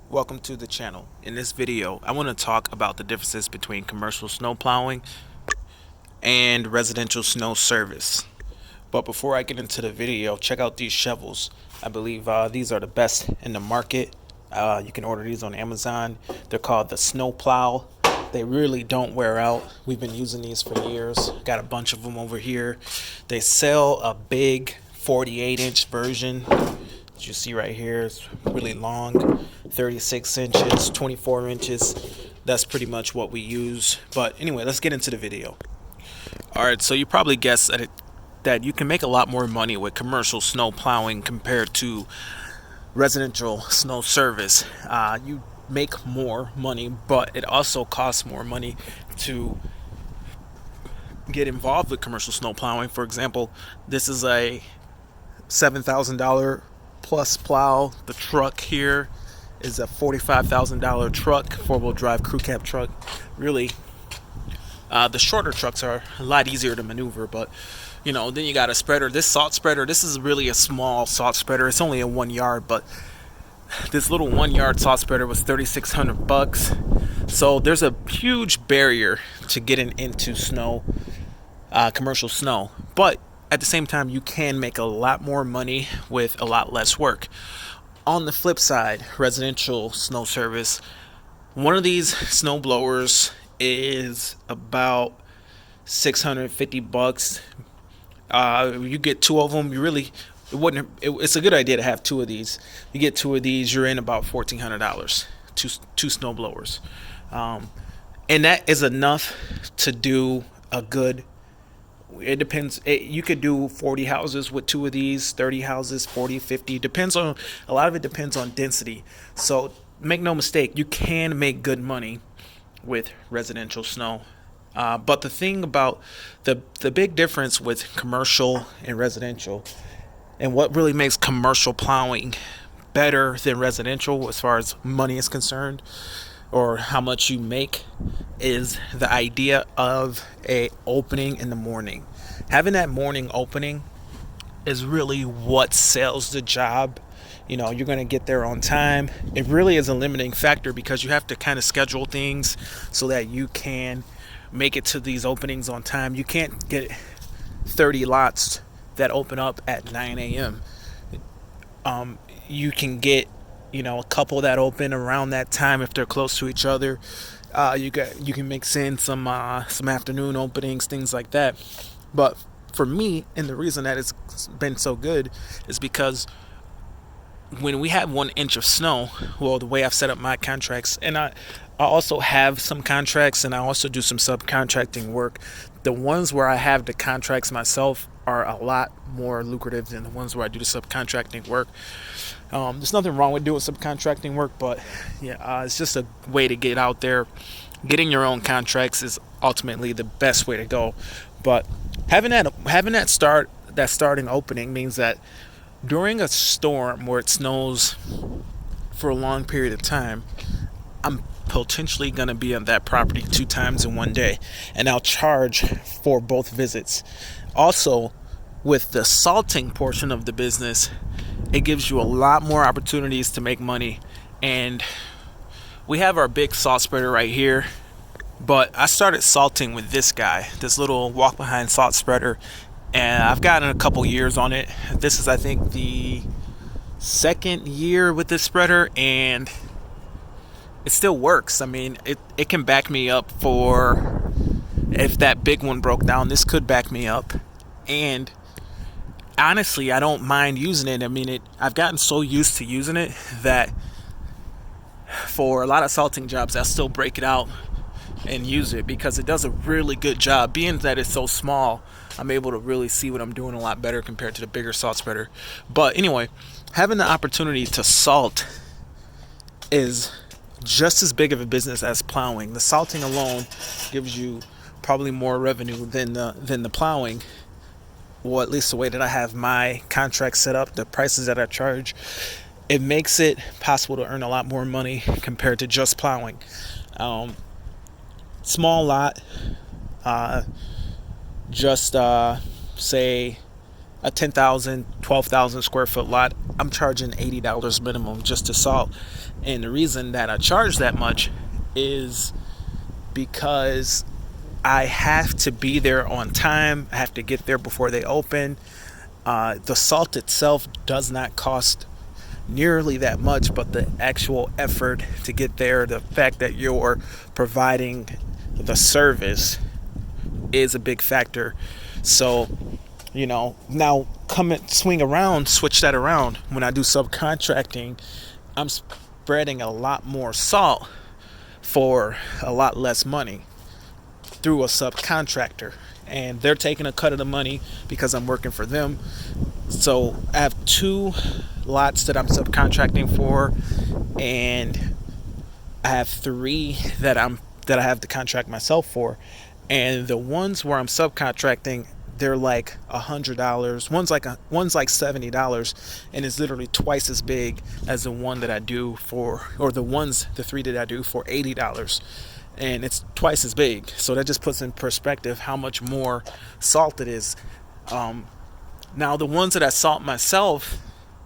Welcome to the channel. In this video, I want to talk about the differences between commercial snow plowing and residential snow service. But before I get into the video, check out these shovels. I believe these are the best in the market. You can order these on Amazon. They're called the Snow Plow. They really don't wear out. We've been using these for years. Got a bunch of them over here. They sell a big 48-inch version. As you see right here, it's really long, 36 inches, 24 inches. That's pretty much what we use. But anyway, let's get into the video. Alright, so you probably guessed that you can make a lot more money with commercial snow plowing compared to residential snow service. You make more money, but it also costs more money to get involved with commercial snow plowing. For example, this is a $7,000 plus plow. The truck here is a $45,000 truck, four-wheel drive crew cab truck. Really, the shorter trucks are a lot easier to maneuver, but then you got a spreader. This salt spreader, this is really a small salt spreader. It's only a 1 yard, but this little 1 yard salt spreader was $3,600. So there's a huge barrier to getting into snow, commercial snow. But at the same time, you can make a lot more money with a lot less work. On the flip side, residential snow service, one of these snow blowers is about $650. You get two of them. It's a good idea to have two of these. You get two of these, you're in about $1,400. Two snow blowers, and that is enough to do a good. It depends. You could do 40 houses with two of these, 30 houses, 40, 50. Depends on, a lot of it depends on density. So make no mistake, you can make good money with residential snow. But the thing about the big difference with commercial and residential, and what really makes commercial plowing better than residential as far as money is concerned, or how much you make, is the idea of a opening in the morning. Having that morning opening is really what sells the job. You're going to get there on time. It really is a limiting factor because you have to kind of schedule things so that you can make it to these openings on time. You can't get 30 lots that open up at 9 a.m. You can get a couple that open around that time if they're close to each other. You can mix in some afternoon openings, things like that. But for me, and the reason that it's been so good is because when we have 1 inch of snow, well, the way I've set up my contracts, and I also have some contracts, and I also do some subcontracting work. The ones where I have the contracts myself are a lot more lucrative than the ones where I do the subcontracting work. There's nothing wrong with doing subcontracting work, but it's just a way to get out there. Getting your own contracts is ultimately the best way to go. But having that starting opening means that during a storm where it snows for a long period of time, I'm potentially going to be on that property 2 times in one day, and I'll charge for both visits. Also, with the salting portion of the business, it gives you a lot more opportunities to make money. And we have our big salt spreader right here, but I started salting with this guy, this little walk behind salt spreader, and I've gotten a couple years on it. This is, I think, the 2nd year with this spreader, and it still works. I mean, it can back me up for if that big one broke down. This could back me up, and honestly, I don't mind using it. I mean, I've gotten so used to using it that for a lot of salting jobs, I still break it out and use it because it does a really good job. Being that it's so small, I'm able to really see what I'm doing a lot better compared to the bigger salt spreader. But anyway, having the opportunity to salt is just as big of a business as plowing. The salting alone gives you probably more revenue than the plowing. Well, at least the way that I have my contract set up, the prices that I charge, it makes it possible to earn a lot more money compared to just plowing. Small lot, just say a 10,000, 12,000 square foot lot, I'm charging $80 minimum just to salt. And the reason that I charge that much is because I have to be there on time. I have to get there before they open. The salt itself does not cost nearly that much, but the actual effort to get there, the fact that you're providing the service, is a big factor. So, now switch that around. When I do subcontracting, I'm spreading a lot more salt for a lot less money through a subcontractor, and they're taking a cut of the money because I'm working for them. So I have 2 lots that I'm subcontracting for, and I have 3 that I have to contract myself for. And the ones where I'm subcontracting, they're like $100. One's like $70, and it's literally twice as big as the one that I do for, or the 3 that I do for $80. And it's twice as big. So that just puts in perspective how much more salt it is. Now the ones that I salt myself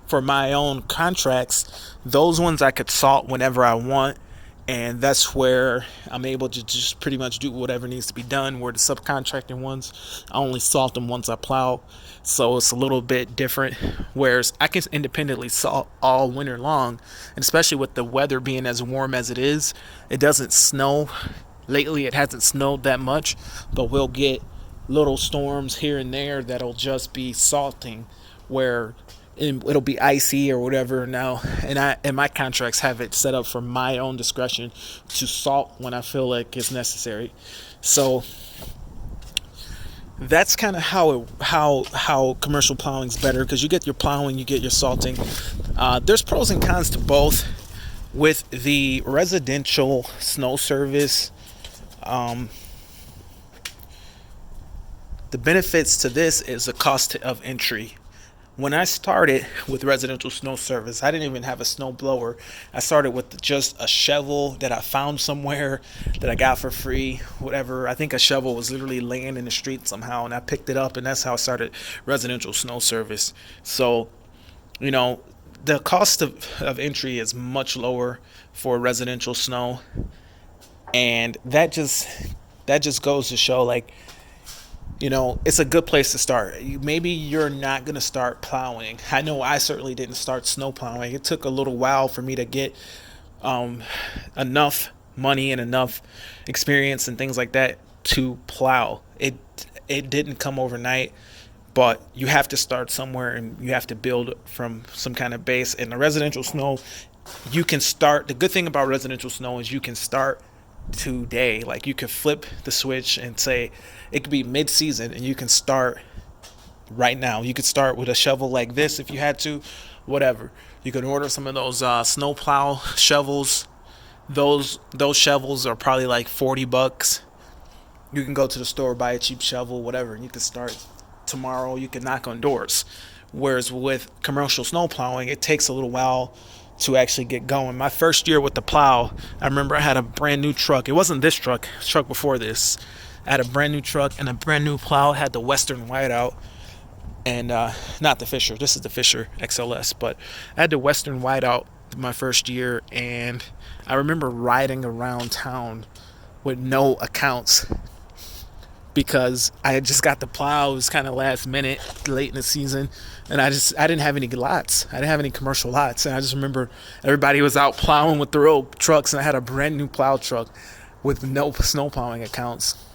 for my own contracts, those ones I could salt whenever I want, and that's where I'm able to just pretty much do whatever needs to be done. Where the subcontracting ones, I only salt them once I plow, so it's a little bit different. Whereas I can independently salt all winter long, and especially with the weather being as warm as it is, it doesn't snow. Lately it hasn't snowed that much, but we'll get little storms here and there that'll just be salting, where it'll be icy or whatever now. And my contracts have it set up for my own discretion to salt when I feel like it's necessary. So that's kind of how commercial plowing is better, because you get your plowing, you get your salting. There's pros and cons to both. With the residential snow service, the benefits to this is the cost of entry. When I started with residential snow service, I didn't even have a snow blower. I started with just a shovel that I found somewhere that I got for free, whatever. I think a shovel was literally laying in the street somehow, and I picked it up, and that's how I started residential snow service. So, the cost of entry is much lower for residential snow, and that just goes to show, like, it's a good place to start. Maybe you're not going to start plowing. I know I certainly didn't start snow plowing. It took a little while for me to get enough money and enough experience and things like that to plow. It didn't come overnight, but you have to start somewhere, and you have to build from some kind of base. And the residential snow, you can start. The good thing about residential snow is you can start today. Like, you could flip the switch and say it could be mid-season, and you can start right now. You could start with a shovel like this if you had to, whatever. You could order some of those snow plow shovels. Those shovels are probably like $40. You can go to the store, buy a cheap shovel, whatever, and you can start tomorrow. You can knock on doors. Whereas with commercial snow plowing, it takes a little while to actually get going. My first year with the plow, I remember I had a brand new truck. It wasn't this truck, it was a truck before this. I had a brand new truck and a brand new plow. It had the Western whiteout, and not the Fisher. This is the Fisher XLS, but I had the Western whiteout my first year, and I remember riding around town with no accounts because I had just got the plow. It was kind of last minute, late in the season, and I didn't have any lots. I didn't have any commercial lots, and I just remember everybody was out plowing with their old trucks, and I had a brand new plow truck with no snow plowing accounts.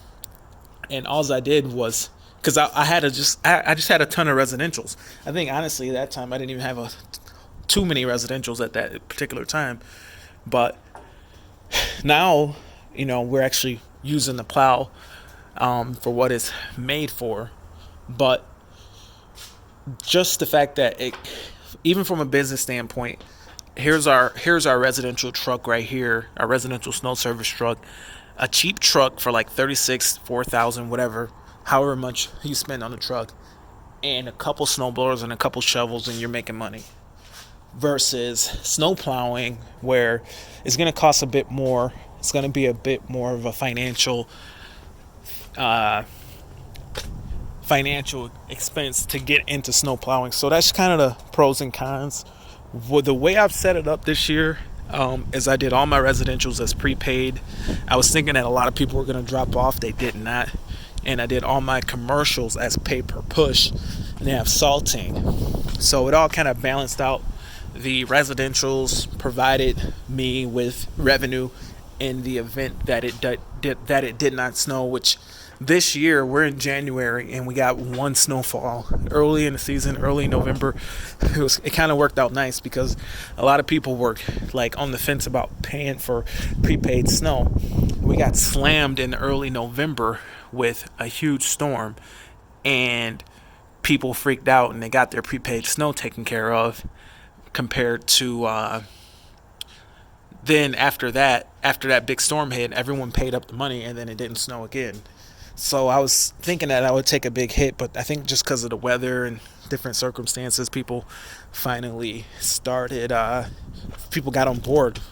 And all I did was, because I just had a ton of residentials. I think honestly that time I didn't even have too many residentials at that particular time. But now, we're actually using the plow for what it's made for. But just the fact that even from a business standpoint, here's our residential truck right here, our residential snow service truck. A cheap truck for like $36,000, $4,000, whatever, however much you spend on the truck, and a couple snow blowers and a couple shovels, and you're making money. Versus snow plowing, where it's going to cost a bit more. It's going to be a bit more of a financial financial expense to get into snow plowing. So that's kind of the pros and cons. Well, the way I've set it up this year is I did all my residentials as prepaid. I was thinking that a lot of people were going to drop off. They did not. And I did all my commercials as pay per push, and they have salting. So it all kind of balanced out. The residentials provided me with revenue in the event that it did not snow, which this year we're in January and we got one snowfall early in the season, early November. It kind of worked out nice because a lot of people were like on the fence about paying for prepaid snow. We got slammed in early November with a huge storm, and people freaked out and they got their prepaid snow taken care of compared to then after that big storm hit, everyone paid up the money and then it didn't snow again. So I was thinking that I would take a big hit, but I think just because of the weather and different circumstances, people finally started. People got on board